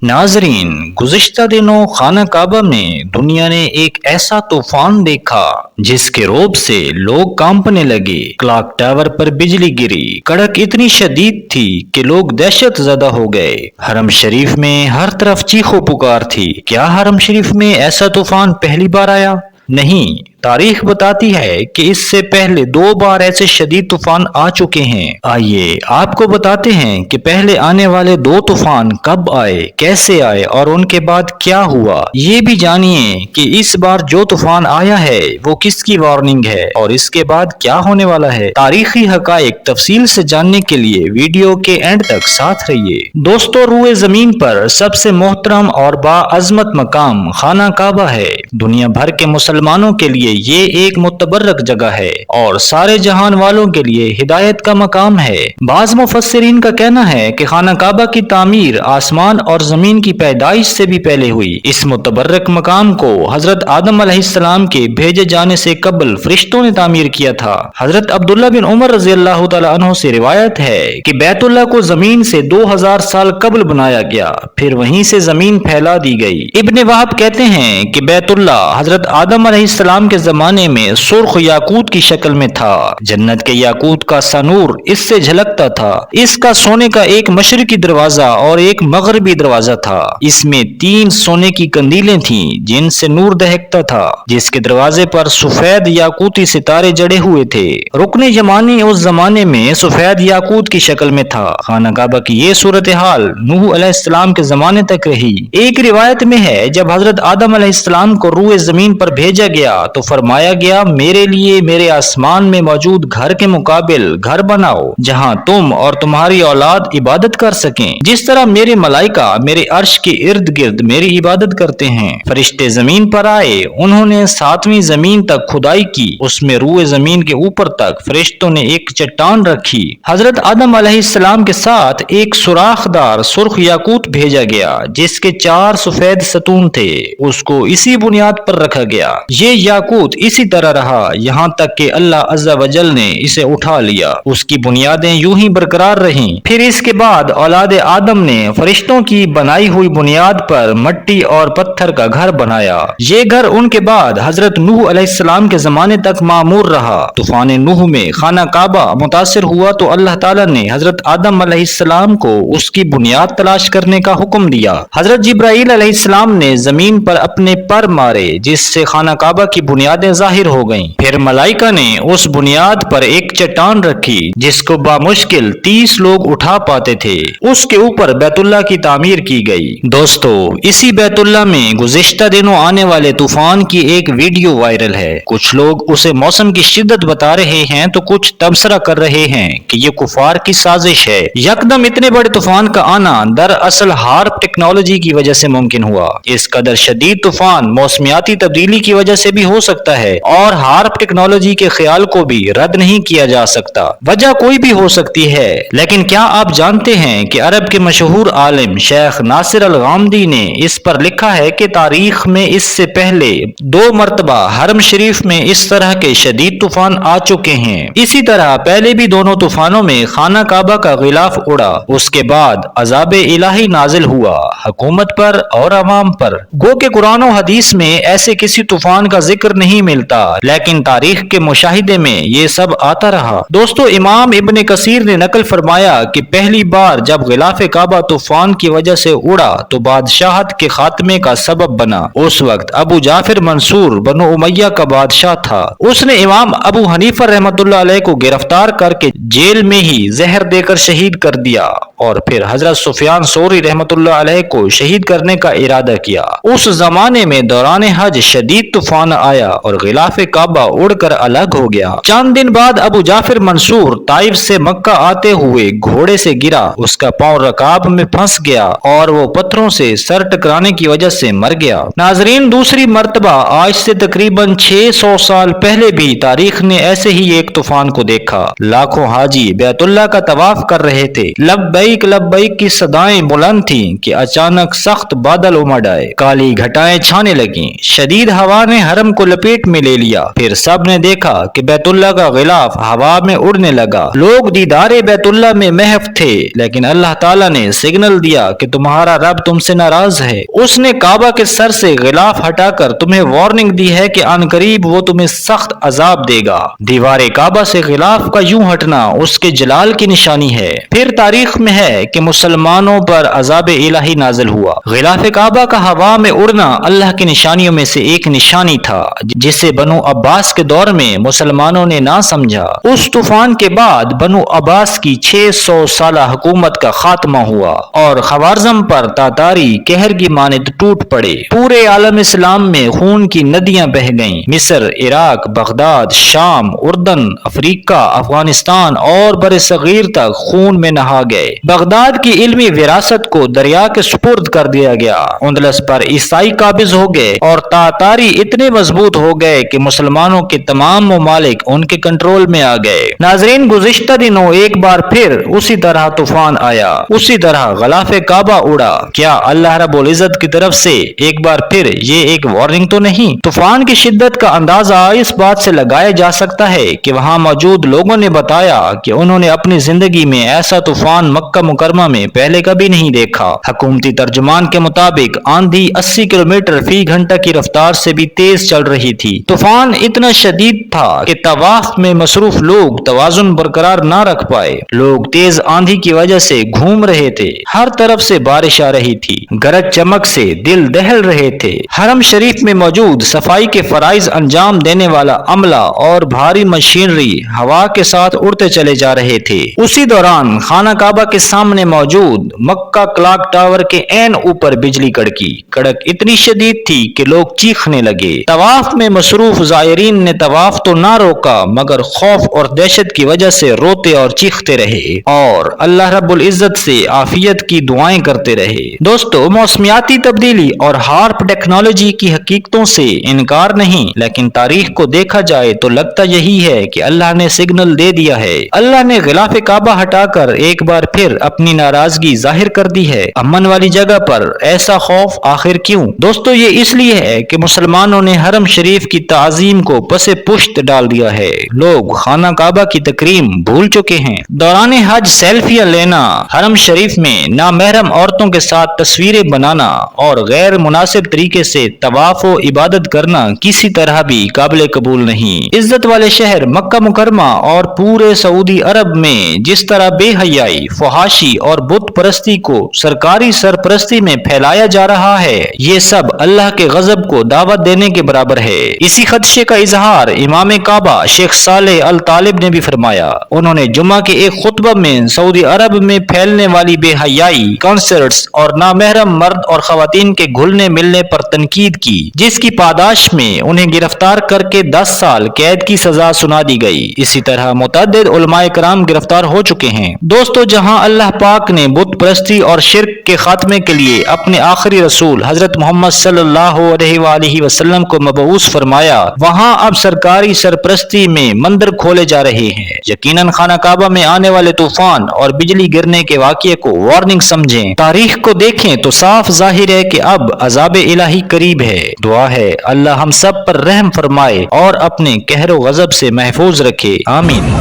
नाजरीन, गुज़िश्ता दिनों खाना काबा में दुनिया ने एक ऐसा तूफान देखा जिसके रौब से लोग कांपने लगे। क्लॉक टावर पर बिजली गिरी, कड़क इतनी शदीद थी कि लोग दहशत ज़दा हो गए। हरम शरीफ में हर तरफ चीखो पुकार थी। क्या हरम शरीफ में ऐसा तूफान पहली बार आया? नहीं, तारीख बताती है कि इससे पहले 2 बार ऐसे शदीद तूफान आ चुके हैं। आइए आपको बताते हैं कि पहले आने वाले 2 तूफान कब आए, कैसे आए और उनके बाद क्या हुआ। ये भी जानिए कि इस बार जो तूफान आया है वो किसकी वार्निंग है और इसके बाद क्या होने वाला है। तारीखी हकाइक तफसील से जानने के लिए वीडियो के एंड तक साथ रहिए। दोस्तों, रूए जमीन पर सबसे मोहतरम और बाअज़मत मकाम खाना काबा है। दुनिया भर के मुसलमानों के लिए ये एक मुतबर्रक जगह है और सारे जहान वालों के लिए हिदायत का मकाम है। बाज़ मुफस्सिरीन का कहना है कि खाना काबा की तामीर आसमान और जमीन की पैदाइश से भी पहले हुई। इस मुतबर्रक मकाम को हजरत आदम अलैहिस्सलाम के भेजे जाने से कबल फरिश्तों ने तामीर किया था। हजरत अब्दुल्ला बिन उमर रज़ियल्लाहु तआला अन्हु से रिवायत है कि बैतुल्लाह को जमीन से 2000 साल कबल बनाया गया, फिर वहीं से जमीन फैला दी गई। इब्ने वहाब कहते हैं कि बैतुल्लाह हजरत आदम अलैहिस्सलाम के जमाने में सुर्ख याकूत की शक्ल में था। जन्नत के याकूत का सनूर इससे झलकता था। इसका सोने का एक मशरिकी दरवाजा और एक मगरबी दरवाजा था। इसमें 3 सोने की कंदीलें थीं जिनसे नूर दहकता था, जिसके दरवाजे पर सफेद याकूती सितारे जड़े हुए थे। रुकने यमानी उस जमाने में सफेद याकूत की शक्ल में था। खाना काबा की ये सूरत हाल नूह अलैहिस्सलाम के जमाने तक रही। एक रिवायत में है, जब हजरत आदम अलैहिस्सलाम को रूए जमीन पर भेजा गया तो फरमाया गया, मेरे लिए मेरे आसमान में मौजूद घर के मुकाबिल घर बनाओ जहां तुम और तुम्हारी औलाद इबादत कर सकें, जिस तरह मेरे मलाइका मेरे अर्श के इर्द गिर्द मेरी इबादत करते हैं। फरिश्ते जमीन पर आए, उन्होंने 7वीं जमीन तक खुदाई की। उसमें रूए जमीन के ऊपर तक फरिश्तों ने एक चट्टान रखी। हजरत आदम अलैहिस्सलाम के साथ एक सुराखदार सुर्ख याकूत भेजा गया जिसके 4 सफेद सतून थे। उसको इसी बुनियाद पर रखा गया। ये याकूत इसी तरह रहा यहाँ तक कि अल्लाह अज़्ज़ा वजल ने इसे उठा लिया। उसकी बुनियादें यूं ही बरकरार रहीं। फिर इसके बाद औलाद आदम ने फरिश्तों की बनाई हुई बुनियाद पर मट्टी और पत्थर का घर बनाया। ये घर उनके बाद हजरत नूह अलैहिस्सलाम के जमाने तक मामूर रहा। तूफान नूह में खाना काबा मुतासिर हुआ तो अल्लाह ताला ने हजरत आदम अलैहिस्सलाम को उसकी बुनियाद तलाश करने का हुक्म दिया। हजरत जिब्राईल अलैहिस्सलाम ने जमीन पर अपने पर मारे जिससे खाना काबा की बुनियादें जाहिर हो गईं। फिर मलाइका ने उस बुनियाद पर एक चट्टान रखी जिसको बामुश्किल 30 लोग उठा पाते थे। उसके ऊपर बैतुल्लाह की तामीर की गई। दोस्तों, इसी बैतुल्लाह में गुज़िश्ता दिनों आने वाले तूफान की एक वीडियो वायरल है। कुछ लोग उसे मौसम की शिद्दत बता रहे हैं तो कुछ तबसरा कर रहे हैं कि ये कुफार की साजिश है। यकदम इतने बड़े तूफान का आना दरअसल हार्प टेक्नोलॉजी की वजह से मुमकिन हुआ। इस कदर शदीद तूफान मौसमियाती तब्दीली की वजह से भी हो सकता है और हार्प टेक्नोलॉजी के ख्याल को भी रद्द नहीं किया जा सकता। वजह कोई भी हो सकती है, लेकिन क्या आप जानते हैं कि अरब के मशहूर आलिम शेख नासिर अल गामदी ने इस पर लिखा है कि तारीख में इससे पहले 2 मरतबा हरम शरीफ में इस तरह के शदीद तूफान आ चुके हैं। इसी तरह पहले भी दोनों तूफानों में खाना काबा का गिलाफ उड़ा। उसके बाद अजाब इलाही नाजिल हुआ हुकूमत पर और अवाम पर। गो के कुरान और हदीस में ऐसे किसी तूफान का जिक्र नहीं मिलता, लेकिन तारीख के मुशाहिदे में ये सब आता रहा। दोस्तों, इमाम इब्ने कसीर ने नकल फरमाया कि पहली बार जब गिलाफ काबा तूफान की वजह से उड़ा तो बादशाहत के खात्मे का सबब बना। उस वक्त अबू जाफिर मंसूर बनु उमैया का बादशाह था। उसने इमाम अबू हनीफा रहमतुल्लाह अलैह को गिरफ्तार करके जेल में ही जहर देकर शहीद कर दिया और फिर हजरत सुफियान सौरी रहमतुल्लाह अलैह को शहीद करने का इरादा किया। उस जमाने में दौरान हज शदीद तूफान आया और गिलाफ काबा उड़कर अलग हो गया। चंद दिन बाद अबू जाफिर मंसूर ताइफ से मक्का आते हुए घोड़े से गिरा। उसका पांव रकाब में फंस गया और वो पत्थरों से सर टकराने की वजह से मर गया। नाजरीन, दूसरी मर्तबा आज से तकरीबन 600 साल पहले भी तारीख ने ऐसे ही एक तूफान को देखा। लाखों हाजी बैतुल्लाह का तवाफ कर रहे थे। लब्बैक लब्बैक की सदाएं बुलंद थीं कि अचानक सख्त बादल उमड़ आए। काली घटाएं छाने लगी। शदीद हवा ने हरम को लपेट में ले लिया। फिर सब ने देखा कि बैतुल्लाह का गिलाफ हवा में उड़ने लगा। लोग दीदारे बैतुल्लाह में महफ थे, लेकिन अल्लाह ताला ने सिग्नल दिया कि तुम्हारा रब तुमसे नाराज है। उसने काबा के सर से गिलाफ हटाकर तुम्हें वार्निंग दी है कि अनकरीब वो तुम्हें सख्त अजाब देगा। दीवारे काबा से गिलाफ का यूं हटना उसके जलाल की निशानी है। फिर तारीख में है कि मुसलमानों पर अजाब इलाही नाजिल हुआ। गिलाफ काबा का हवा में उड़ना अल्लाह की निशानियों में से एक निशानी था, जिसे बनु अब्बास के दौर में मुसलमानों ने ना समझा। उस तूफान के बाद बनु अब्बास की 600 साला हुकूमत का खात्मा हुआ और खवारजम पर तातारी कहर की मानिद टूट पड़े। पूरे आलम इस्लाम में खून की नदियां बह गईं। मिस्र, इराक, बगदाद, शाम, उर्दन, अफ्रीका, अफगानिस्तान और बरे सगीर तक खून में नहा गए। बगदाद की इल्मी विरासत को दरिया के सुपुर्द कर दिया गया। उंदलस पर ईसाई काबिज हो गए और तातारी इतने मजबूत हो गए कि मुसलमानों के तमाम ममालिक उनके कंट्रोल में आ गए। नाजरीन, गुज़िश्ता दिनों एक बार फिर उसी तरह तूफान आया, उसी तरह गिलाफ़े काबा उड़ा। क्या अल्लाह रब्बुल इज़्ज़त की तरफ से एक बार फिर ये एक वार्निंग तो नहीं? तूफान की शिद्दत का अंदाजा इस बात से लगाया जा सकता है कि वहां मौजूद लोगों ने बताया कि उन्होंने अपनी जिंदगी में ऐसा तूफान मक्का मुकरमा में पहले कभी नहीं देखा। हुकूमती तर्जुमान के मुताबिक आंधी 80 किलोमीटर फी घंटा की रफ्तार से भी तेज चल रही थी। तूफान इतना शदीद था कि तवाफ में मसरूफ लोग तवाजुन बरकरार न रख पाए। लोग तेज आंधी की वजह से घूम रहे थे। हर तरफ से बारिश आ रही थी। गरज चमक से दिल दहल रहे थे। हरम शरीफ में मौजूद सफाई के फराइज अंजाम देने वाला अमला और भारी मशीनरी हवा के साथ उड़ते चले जा रहे थे। उसी दौरान खाना काबा के सामने मौजूद मक्का क्लॉक टावर के ऐन ऊपर बिजली कड़की। कड़क इतनी शदीद थी कि लोग चीखने लगे। तवाफ में मसरूफ जायरीन ने तवाफ तो ना रोका, मगर खौफ और दहशत की वजह से रोते और चीखते रहे और अल्लाह रब्बुल इज्जत से आफियत की दुआएं करते रहे। दोस्तों, मौसमियाती तब्दीली और हार्प टेक्नोलॉजी की हकीकतों से इनकार नहीं, लेकिन तारीख को देखा जाए तो लगता यही है कि अल्लाह ने सिग्नल दे दिया है। अल्लाह ने गिलाफ काबा हटाकर एक बार फिर अपनी नाराजगी जाहिर कर दी है। अमन वाली जगह पर ऐसा खौफ आखिर क्यों? दोस्तों, ये इसलिए है कि मुसलमानों ने हरम शरीफ की ताजीम को पसे पुश्त डाल दिया है। लोग खाना काबा की तकरीम भूल चुके हैं। दौरान हज सेल्फियां लेना, हरम शरीफ में नामहरम औरतों के साथ तस्वीरें बनाना और गैर मुनासिब तरीके से तवाफ व इबादत करना किसी तरह भी काबिल कबूल नहीं। इज्जत वाले शहर मक्का मुकरमा और पूरे सऊदी अरब में जिस तरह बेहयाई, फहाशी और बुत परस्ती को सरकारी सरपरस्ती में फैलाया जा रहा है, ये सब अल्लाह के गजब को दावत देने के बराबर है। इसी खदशे का इजहार इमाम काबा शेख सालेह अल तालिब ने भी फरमाया। उन्होंने जुम्मा के एक खुतबा में सऊदी अरब में फैलने वाली बेहयाई, कॉन्सर्ट्स और नामहरम मर्द और खवातीन के घुलने मिलने पर तनकीद की, जिसकी पादाश में उन्हें गिरफ्तार करके 10 साल कैद की सजा सुना दी गई। इसी तरह मुतअद्दिद उलमाए कराम गिरफ्तार हो चुके हैं। दोस्तों, जहां अल्लाह पाक ने बुत परस्ती और शिर्क के खात्मे के लिए अपने आखिरी रसूल हजरत मोहम्मद सल्लल्लाहु अलैहि वसल्लम को मबऊस फरमाया, वहां अब सरकारी सरपरस्ती में मंदिर खोले जा रहे हैं। यकीनन खाना काबा में आने वाले तूफान और बिजली गिरने के वाक़ये को वार्निंग समझें। तारीख को देखें तो साफ जाहिर है कि अब अजाब इलाही करीब है। दुआ है अल्लाह हम सब पर रहम फरमाए और अपने कहरो गजब से महफूज रखे। आमीन।